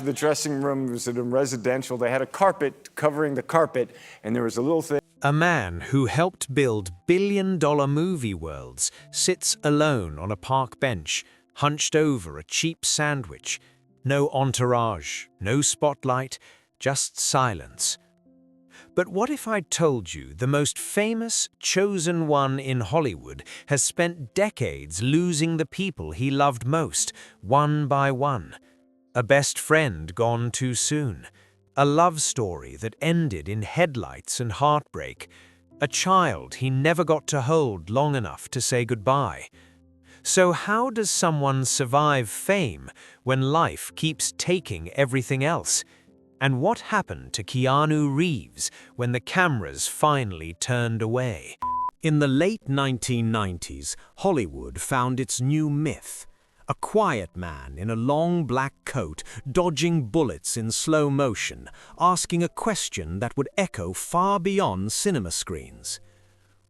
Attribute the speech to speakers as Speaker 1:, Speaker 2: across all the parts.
Speaker 1: The dressing room was in a residential. They had a carpet covering the carpet, and there was a little thing.
Speaker 2: A man who helped build billion-dollar movie worlds sits alone on a park bench, hunched over a cheap sandwich. No entourage, no spotlight, just silence. But what if I told you the most famous, chosen one in Hollywood has spent decades losing the people he loved most, one by one? A best friend gone too soon. A love story that ended in headlights and heartbreak. A child he never got to hold long enough to say goodbye. So how does someone survive fame when life keeps taking everything else? And what happened to Keanu Reeves when the cameras finally turned away? In the late 1990s, Hollywood found its new myth. A quiet man in a long black coat, dodging bullets in slow motion, asking a question that would echo far beyond cinema screens.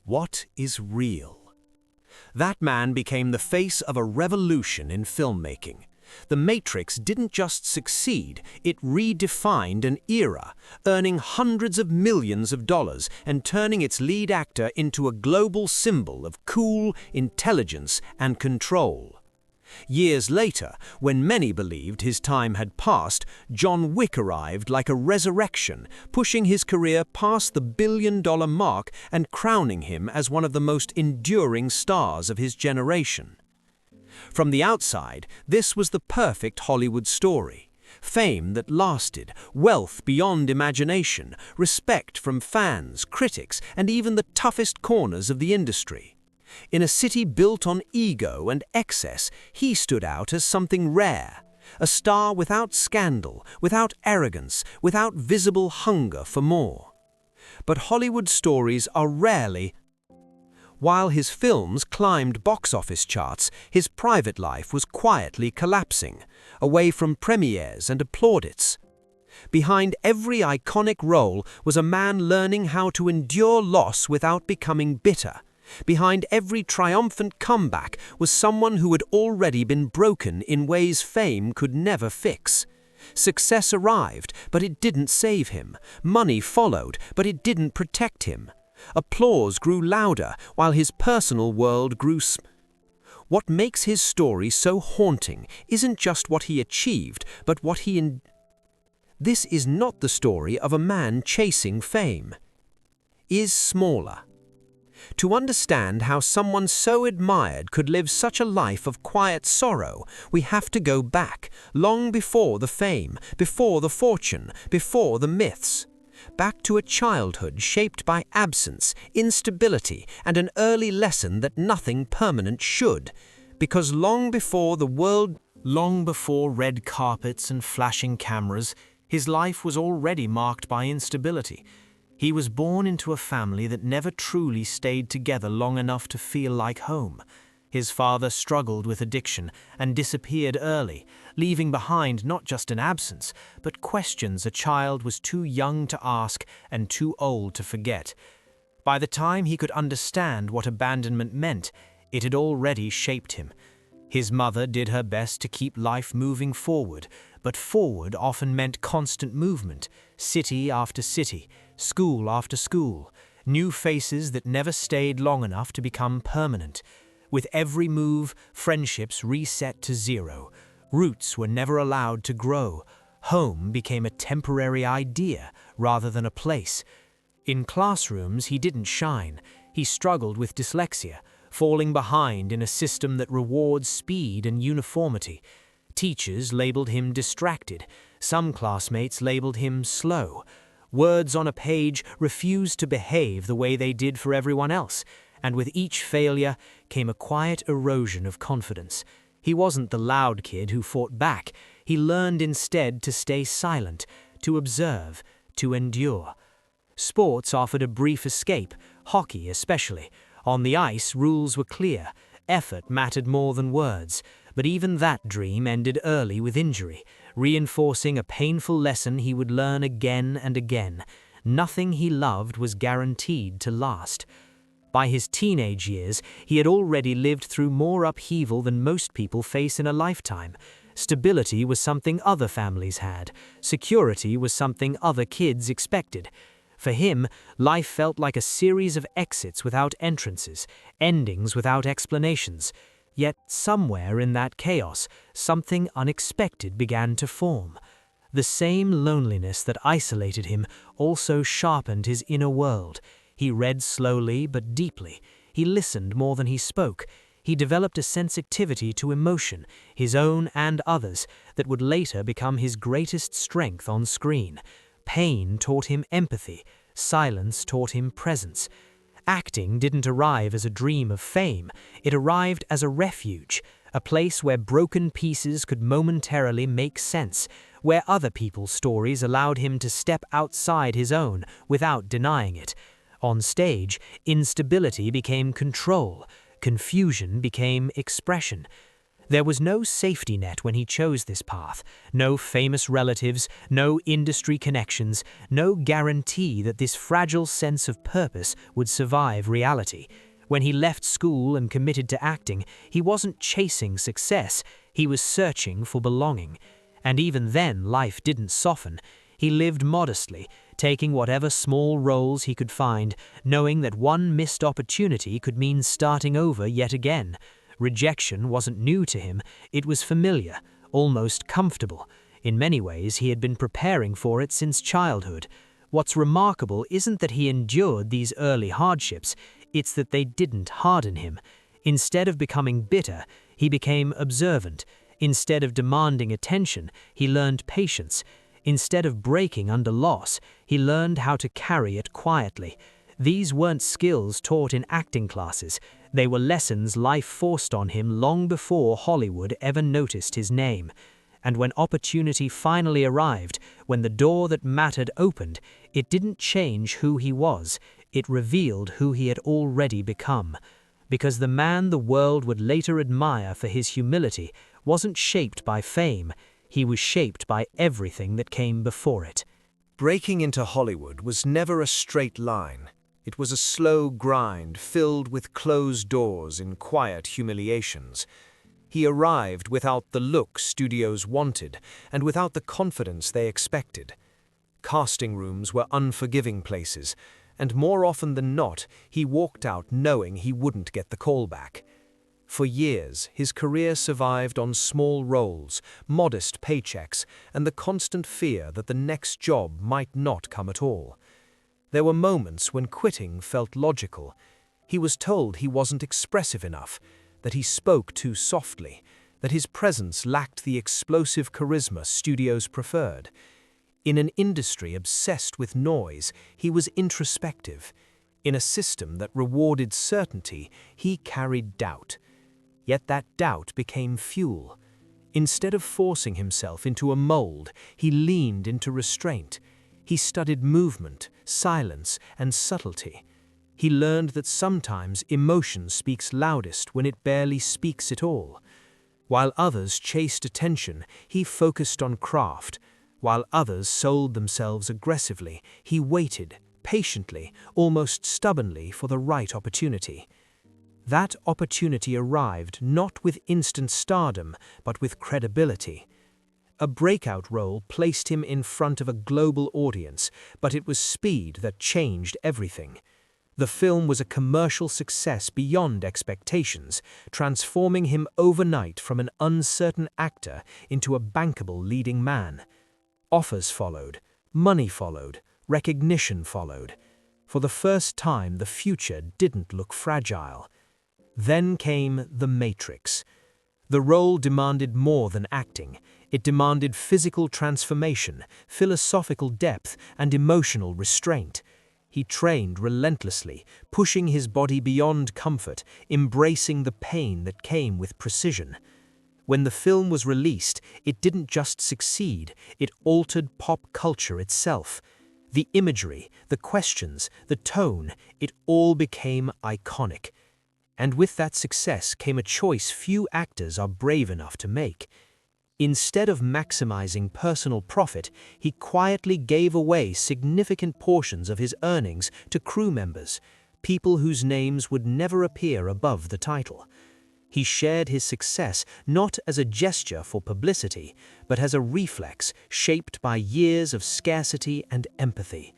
Speaker 2: What is real? That man became the face of a revolution in filmmaking. The Matrix didn't just succeed, it redefined an era, earning hundreds of millions of dollars and turning its lead actor into a global symbol of cool intelligence and control. Years later, when many believed his time had passed, John Wick arrived like a resurrection, pushing his career past the billion-dollar mark and crowning him as one of the most enduring stars of his generation. From the outside, this was the perfect Hollywood story. Fame that lasted, wealth beyond imagination, respect from fans, critics, and even the toughest corners of the industry. In a city built on ego and excess, he stood out as something rare. A star without scandal, without arrogance, without visible hunger for more. But Hollywood stories are rarely. While his films climbed box office charts, his private life was quietly collapsing, away from premieres and plaudits. Behind every iconic role was a man learning how to endure loss without becoming bitter. Behind every triumphant comeback was someone who had already been broken in ways fame could never fix. Success arrived, but it didn't save him. Money followed, but it didn't protect him. Applause grew louder, while his personal world grew What makes his story so haunting isn't just what he achieved, but what he This is not the story of a man chasing fame. Is smaller. To understand how someone so admired could live such a life of quiet sorrow, we have to go back, long before the fame, before the fortune, before the myths. Back to a childhood shaped by absence, instability, and an early lesson that nothing permanent should. Because long before red carpets and flashing cameras, his life was already marked by instability. He was born into a family that never truly stayed together long enough to feel like home. His father struggled with addiction and disappeared early, leaving behind not just an absence, but questions a child was too young to ask and too old to forget. By the time he could understand what abandonment meant, it had already shaped him. His mother did her best to keep life moving forward, but forward often meant constant movement, city after city, school after school, new faces that never stayed long enough to become permanent. With every move, friendships reset to zero. Roots were never allowed to grow. Home became a temporary idea rather than a place. In classrooms, he didn't shine. He struggled with dyslexia, falling behind in a system that rewards speed and uniformity. Teachers labeled him distracted. Some classmates labeled him slow. Words on a page refused to behave the way they did for everyone else, and with each failure came a quiet erosion of confidence. He wasn't the loud kid who fought back. He learned instead to stay silent, to observe, to endure. Sports offered a brief escape, hockey especially. On the ice, rules were clear. Effort mattered more than words. But even that dream ended early with injury, reinforcing a painful lesson he would learn again and again. Nothing he loved was guaranteed to last. By his teenage years, he had already lived through more upheaval than most people face in a lifetime.
Speaker 3: Stability was something other families had. Security was something other kids expected. For him, life felt like a series of exits without entrances, endings without explanations. Yet somewhere in that chaos, something unexpected began to form. The same loneliness that isolated him also sharpened his inner world. He read slowly but deeply. He listened more than he spoke. He developed a sensitivity to emotion, his own and others, that would later become his greatest strength on screen. Pain taught him empathy. Silence taught him presence. Acting didn't arrive as a dream of fame. It arrived as a refuge, a place where broken pieces could momentarily make sense, where other people's stories allowed him to step outside his own without denying it. On stage, instability became control. Confusion became expression. There was no safety net when he chose this path, no famous relatives, no industry connections, no guarantee that this fragile sense of purpose would survive reality. When he left school and committed to acting, he wasn't chasing success, he was searching for belonging. And even then, life didn't soften. He lived modestly, taking whatever small roles he could find, knowing that one missed opportunity could mean starting over yet again. Rejection wasn't new to him, it was familiar, almost comfortable. In many ways, he had been preparing for it since childhood. What's remarkable isn't that he endured these early hardships, it's that they didn't harden him. Instead of becoming bitter, he became observant. Instead of demanding attention, he learned patience. Instead of breaking under loss, he learned how to carry it quietly. These weren't skills taught in acting classes. They were lessons life forced on him long before Hollywood ever noticed his name. And when opportunity finally arrived, when the door that mattered opened, it didn't change who he was, it revealed who he had already become. Because the man the world would later admire for his humility wasn't shaped by fame, he was shaped by everything that came before it.
Speaker 2: Breaking into Hollywood was never a straight line. It was a slow grind filled with closed doors and quiet humiliations. He arrived without the look studios wanted and without the confidence they expected. Casting rooms were unforgiving places, and more often than not, he walked out knowing he wouldn't get the call back. For years, his career survived on small roles, modest paychecks, and the constant fear that the next job might not come at all. There were moments when quitting felt logical. He was told he wasn't expressive enough, that he spoke too softly, that his presence lacked the explosive charisma studios preferred. In an industry obsessed with noise, he was introspective. In a system that rewarded certainty, he carried doubt. Yet that doubt became fuel. Instead of forcing himself into a mold, he leaned into restraint. He studied movement, silence, and subtlety. He learned that sometimes emotion speaks loudest when it barely speaks at all. While others chased attention, he focused on craft. While others sold themselves aggressively, he waited, patiently, almost stubbornly for the right opportunity. That opportunity arrived not with instant stardom, but with credibility. A breakout role placed him in front of a global audience, but it was speed that changed everything. The film was a commercial success beyond expectations, transforming him overnight from an uncertain actor into a bankable leading man. Offers followed, money followed, recognition followed. For the first time, the future didn't look fragile. Then came The Matrix. The role demanded more than acting. It demanded physical transformation, philosophical depth, and emotional restraint. He trained relentlessly, pushing his body beyond comfort, embracing the pain that came with precision. When the film was released, it didn't just succeed, it altered pop culture itself. The imagery, the questions, the tone, it all became iconic. And with that success came a choice few actors are brave enough to make. Instead of maximizing personal profit, he quietly gave away significant portions of his earnings to crew members, people whose names would never appear above the title.
Speaker 3: He shared his success not as a gesture for publicity, but as a reflex shaped by years of scarcity and empathy.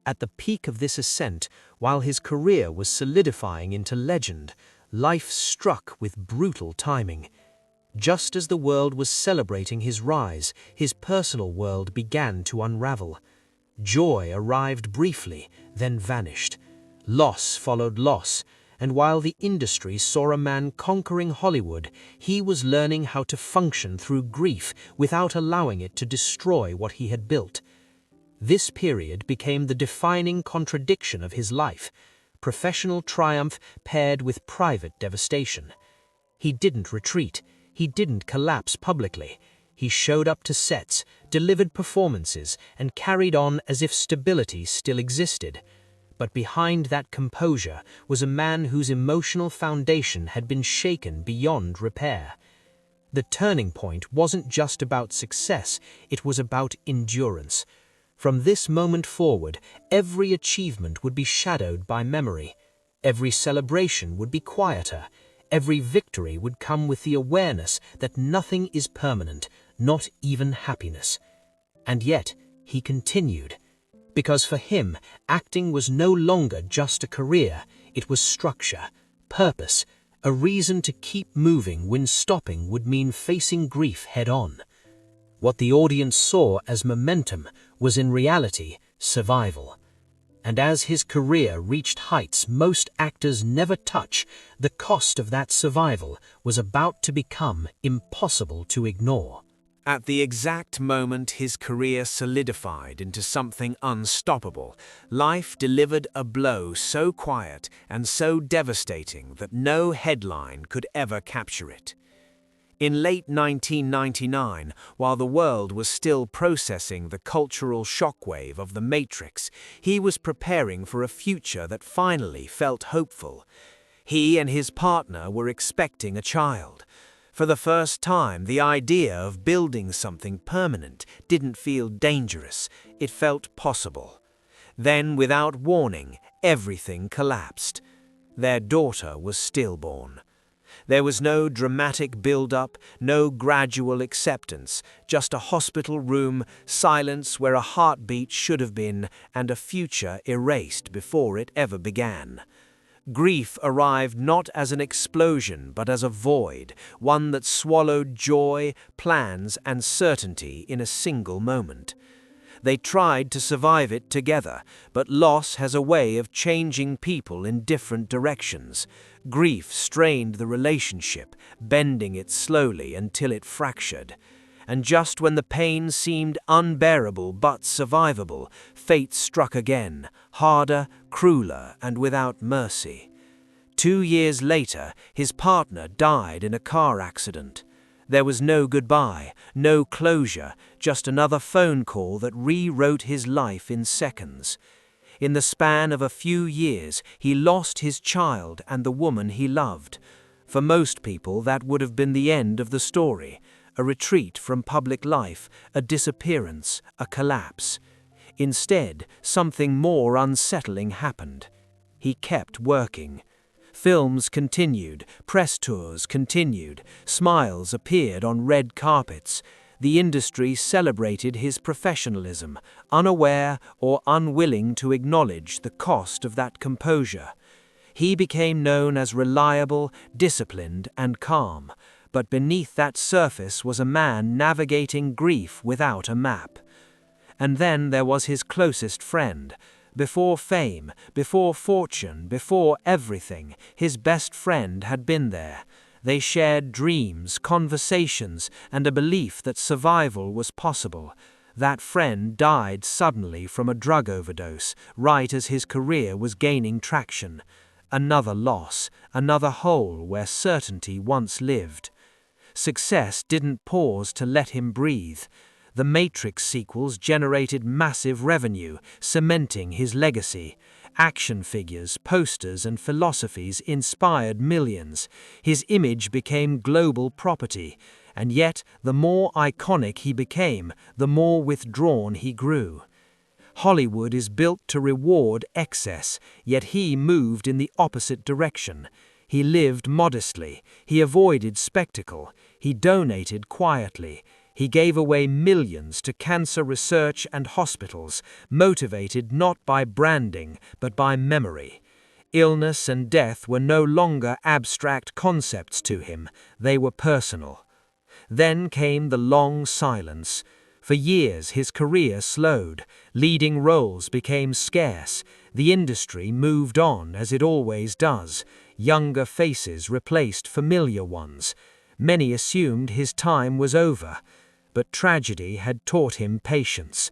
Speaker 3: At the peak of this ascent, while his career was solidifying into legend, life struck with brutal timing. Just as the world was celebrating his rise, his personal world began to unravel. Joy arrived briefly, then vanished. Loss followed loss, and while the industry saw a man conquering Hollywood, he was learning how to function through grief without allowing it to destroy what he had built. This period became the defining contradiction of his life, professional triumph paired with private devastation. He didn't retreat, he didn't collapse publicly. He showed up to sets, delivered performances, and carried on as if stability still existed. But behind that composure was a man whose emotional foundation had been shaken beyond repair. The turning point wasn't just about success, it was about endurance. From this moment forward, every achievement would be shadowed by memory. Every celebration would be quieter. Every victory would come with the awareness that nothing is permanent, not even happiness. And yet, he continued. Because for him, acting was no longer just a career, it was structure, purpose, a reason to keep moving when stopping would mean facing grief head-on. What the audience saw as momentum was in reality survival. And as his career reached heights most actors never touch, the cost of that survival was about to become impossible to ignore.
Speaker 2: At the exact moment his career solidified into something unstoppable, life delivered a blow so quiet and so devastating that no headline could ever capture it. In late 1999, while the world was still processing the cultural shockwave of The Matrix, he was preparing for a future that finally felt hopeful. He and his partner were expecting a child. For the first time, the idea of building something permanent didn't feel dangerous, it felt possible. Then, without warning, everything collapsed. Their daughter was stillborn. There was no dramatic build-up, no gradual acceptance, just a hospital room, silence where a heartbeat should have been, and a future erased before it ever began. Grief arrived not as an explosion, but as a void, one that swallowed joy, plans, and certainty in a single moment. They tried to survive it together, but loss has a way of changing people in different directions. Grief strained the relationship, bending it slowly until it fractured. And just when the pain seemed unbearable but survivable, fate struck again, harder, crueler, and without mercy. 2 years later, his partner died in a car accident. There was no goodbye, no closure, just another phone call that rewrote his life in seconds. In the span of a few years, he lost his child and the woman he loved. For most people, that would have been the end of the story. A retreat from public life, a disappearance, a collapse. Instead, something more unsettling happened. He kept working. Films continued, press tours continued, smiles appeared on red carpets. The industry celebrated his professionalism, unaware or unwilling to acknowledge the cost of that composure. He became known as reliable, disciplined, and calm. But beneath that surface was a man navigating grief without a map. And then there was his closest friend. Before fame, before fortune, before everything, his best friend had been there. They shared dreams, conversations, and a belief that survival was possible. That friend died suddenly from a drug overdose, right as his career was gaining traction. Another loss, another hole where certainty once lived. Success didn't pause to let him breathe. The Matrix sequels generated massive revenue, cementing his legacy. Action figures, posters, and philosophies inspired millions. His image became global property, and yet the more iconic he became, the more withdrawn he grew. Hollywood is built to reward excess, yet he moved in the opposite direction.
Speaker 3: He lived modestly, he avoided spectacle, he donated quietly, he gave away millions to cancer research and hospitals, motivated not by branding, but by memory. Illness and death were no longer abstract concepts to him, they were personal. Then came the long silence. For years his career slowed, leading roles became scarce, the industry moved on as it always does, younger faces replaced familiar ones. Many assumed his time was over, but tragedy had taught him patience.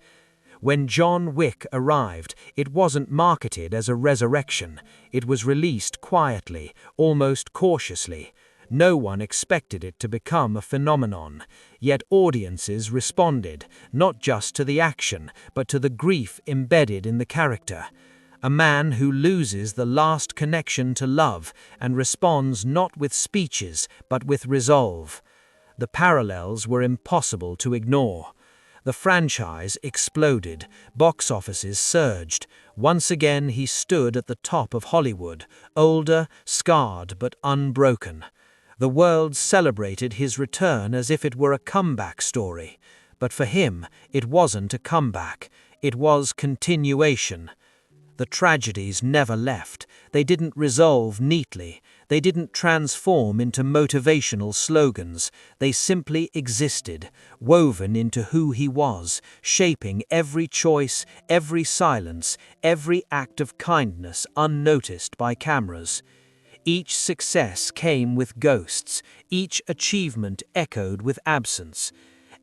Speaker 3: When John Wick arrived, it wasn't marketed as a resurrection, it was released quietly, almost cautiously. No one expected it to become a phenomenon, yet audiences responded, not just to the action, but to the grief embedded in the character. A man who loses the last connection to love and responds not with speeches, but with resolve. The parallels were impossible to ignore. The franchise exploded, box offices surged. Once again he stood at the top of Hollywood, older, scarred, but unbroken. The world celebrated his return as if it were a comeback story. But for him, it wasn't a comeback. It was continuation. The tragedies never left. They didn't resolve neatly. They didn't transform into motivational slogans. They simply existed, woven into who he was, shaping every choice, every silence, every act of kindness unnoticed by cameras. Each success came with ghosts, each achievement echoed with absence.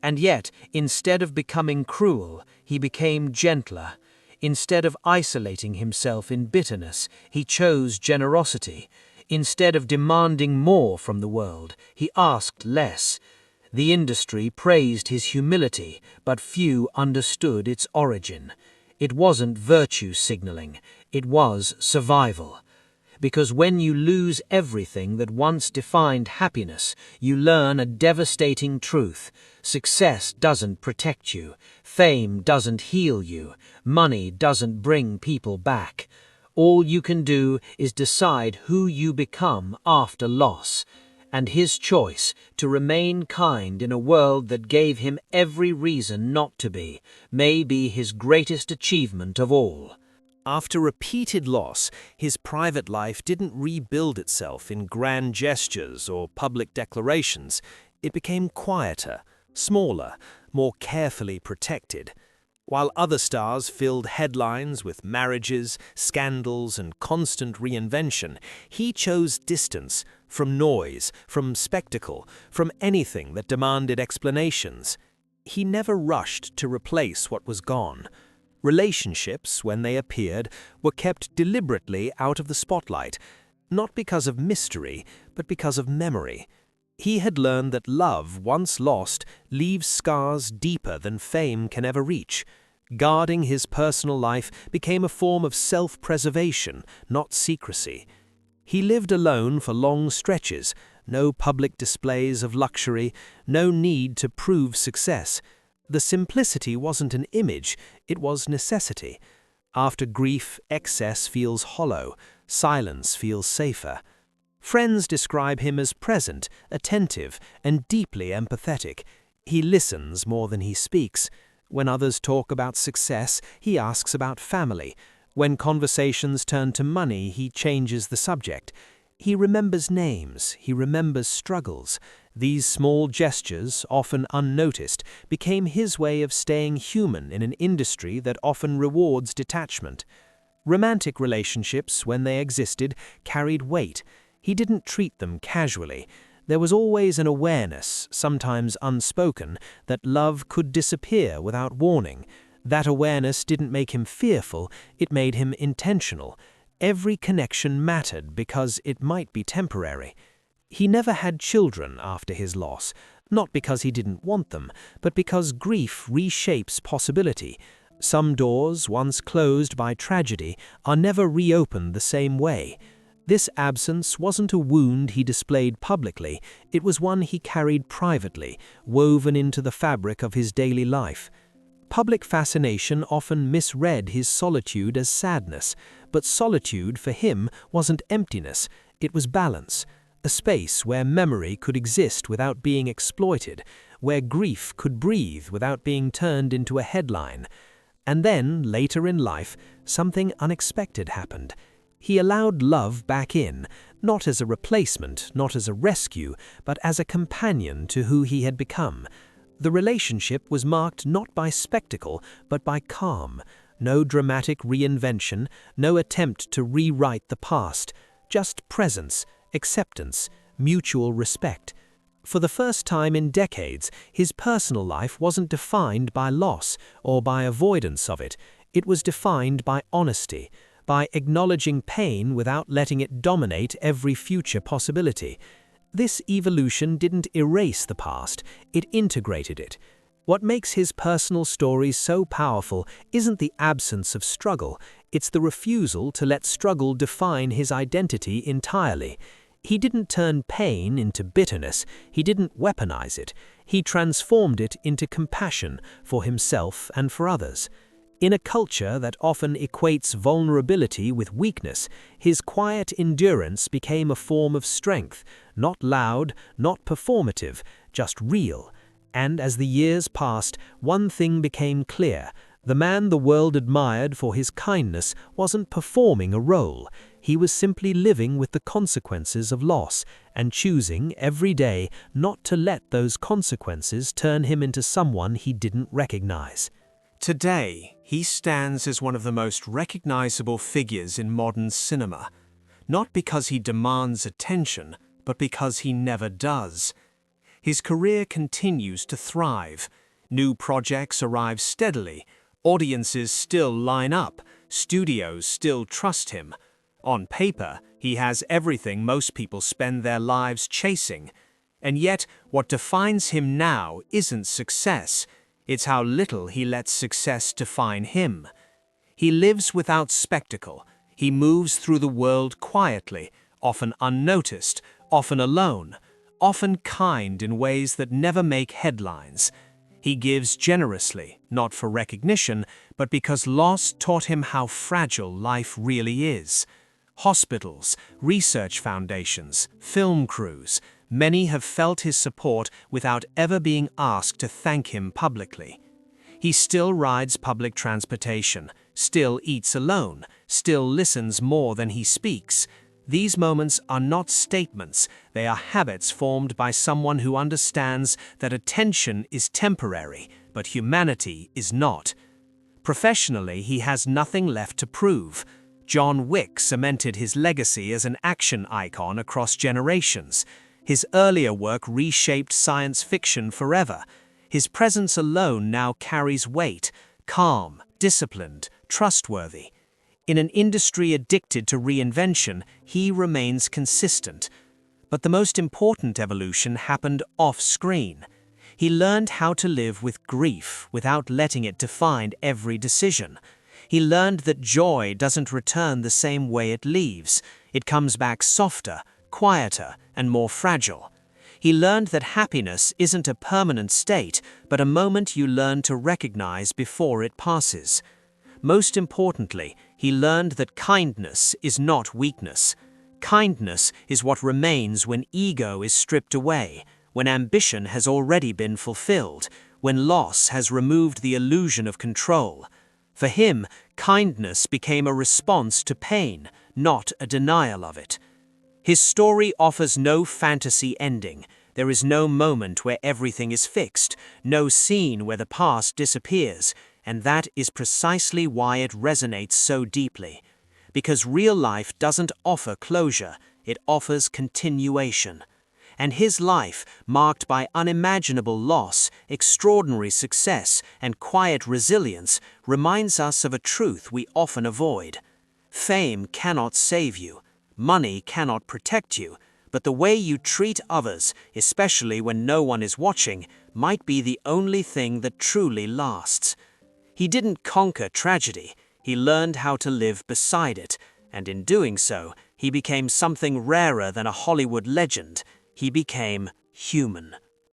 Speaker 3: And yet, instead of becoming cruel, he became gentler. Instead of isolating himself in bitterness, he chose generosity. Instead of demanding more from the world, he asked less. The industry praised his humility, but few understood its origin. It wasn't virtue signaling, it was survival. Because when you lose everything that once defined happiness, you learn a devastating truth. Success doesn't protect you. Fame doesn't heal you. Money doesn't bring people back. All you can do is decide who you become after loss. And his choice to remain kind in a world that gave him every reason not to be may be his greatest achievement of all.
Speaker 2: After repeated loss, his private life didn't rebuild itself in grand gestures or public declarations. It became quieter, smaller, more carefully protected. While other stars filled headlines with marriages, scandals, and constant reinvention, he chose distance from noise, from spectacle, from anything that demanded explanations. He never rushed to replace what was gone. Relationships, when they appeared, were kept deliberately out of the spotlight, not because of mystery, but because of memory. He had learned that love, once lost, leaves scars deeper than fame can ever reach. Guarding his personal life became a form of self-preservation, not secrecy. He lived alone for long stretches, no public displays of luxury, no need to prove success. The simplicity wasn't an image, it was necessity. After grief, excess feels hollow, silence feels safer. Friends describe him as present, attentive, and deeply empathetic. He listens more than he speaks. When others talk about success, he asks about family. When conversations turn to money, he changes the subject. He remembers names, he remembers struggles. These small gestures, often unnoticed, became his way of staying human in an industry that often rewards detachment. Romantic relationships, when they existed, carried weight. He didn't treat them casually. There was always an awareness, sometimes unspoken, that love could disappear without warning. That awareness didn't make him fearful, it made him intentional. Every connection mattered because it might be temporary. He never had children after his loss, not because he didn't want them, but because grief reshapes possibility. Some doors, once closed by tragedy, are never reopened the same way. This absence wasn't a wound he displayed publicly, it was one he carried privately, woven into the fabric of his daily life. Public fascination often misread his solitude as sadness, but solitude for him wasn't emptiness,
Speaker 3: It was balance, a space where memory could exist without being exploited, where grief could breathe without being turned into a headline. And then, later in life, something unexpected happened. He allowed love back in, not as a replacement, not as a rescue, but as a companion to who he had become. The relationship was marked not by spectacle, but by calm. No dramatic reinvention, no attempt to rewrite the past, just presence, acceptance, mutual respect. For the first time in decades, his personal life wasn't defined by loss or by avoidance of it. It was defined by honesty, by acknowledging pain without letting it dominate every future possibility. This evolution didn't erase the past, it integrated it. What makes his personal stories so powerful isn't the absence of struggle, it's the refusal to let struggle define his identity entirely. He didn't turn pain into bitterness, he didn't weaponize it, he transformed it into compassion for himself and for others. In a culture that often equates vulnerability with weakness, his quiet endurance became a form of strength, not loud, not performative, just real. And as the years passed, one thing became clear. The man the world admired for his kindness wasn't performing a role. He was simply living with the consequences of loss and choosing every day not to let those consequences turn him into someone he didn't recognize.
Speaker 2: Today, he stands as one of the most recognizable figures in modern cinema, not because he demands attention, but because he never does. His career continues to thrive. New projects arrive steadily, audiences still line up, studios still trust him. On paper, he has everything most people spend their lives chasing. And yet, what defines him now isn't success. It's how little he lets success define him. He lives without spectacle. He moves through the world quietly, often unnoticed, often alone, often kind in ways that never make headlines. He gives generously, not for recognition, but because loss taught him how fragile life really is. Hospitals, research foundations, film crews, many have felt his support without ever being asked to thank him publicly. He still rides public transportation, still eats alone, still listens more than he speaks. These moments are not statements, they are habits formed by someone who understands that attention is temporary, but humanity is not. Professionally, he has nothing left to prove. John Wick cemented his legacy as an action icon across generations. His earlier work reshaped science fiction forever. His presence alone now carries weight, calm, disciplined, trustworthy. In an industry addicted to reinvention, he remains consistent. But the most important evolution happened off-screen. He learned how to live with grief without letting it define every decision. He learned that joy doesn't return the same way it leaves. It comes back softer, quieter, and more fragile. He learned that happiness isn't a permanent state, but a moment you learn to recognize before it passes. Most importantly, he learned that kindness is not weakness. Kindness is what remains when ego is stripped away, when ambition has already been fulfilled, when loss has removed the illusion of control. For him, kindness became a response to pain, not a denial of it. His story offers no fantasy ending. There is no moment where everything is fixed, no scene where the past disappears, and that is precisely why it resonates so deeply. Because real life doesn't offer closure, it offers continuation. And his life, marked by unimaginable loss, extraordinary success, and quiet resilience, reminds us of a truth we often avoid. Fame cannot save you. Money cannot protect you, but the way you treat others, especially when no one is watching, might be the only thing that truly lasts. He didn't conquer tragedy, he learned how to live beside it, and in doing so, he became something rarer than a Hollywood legend. He became human.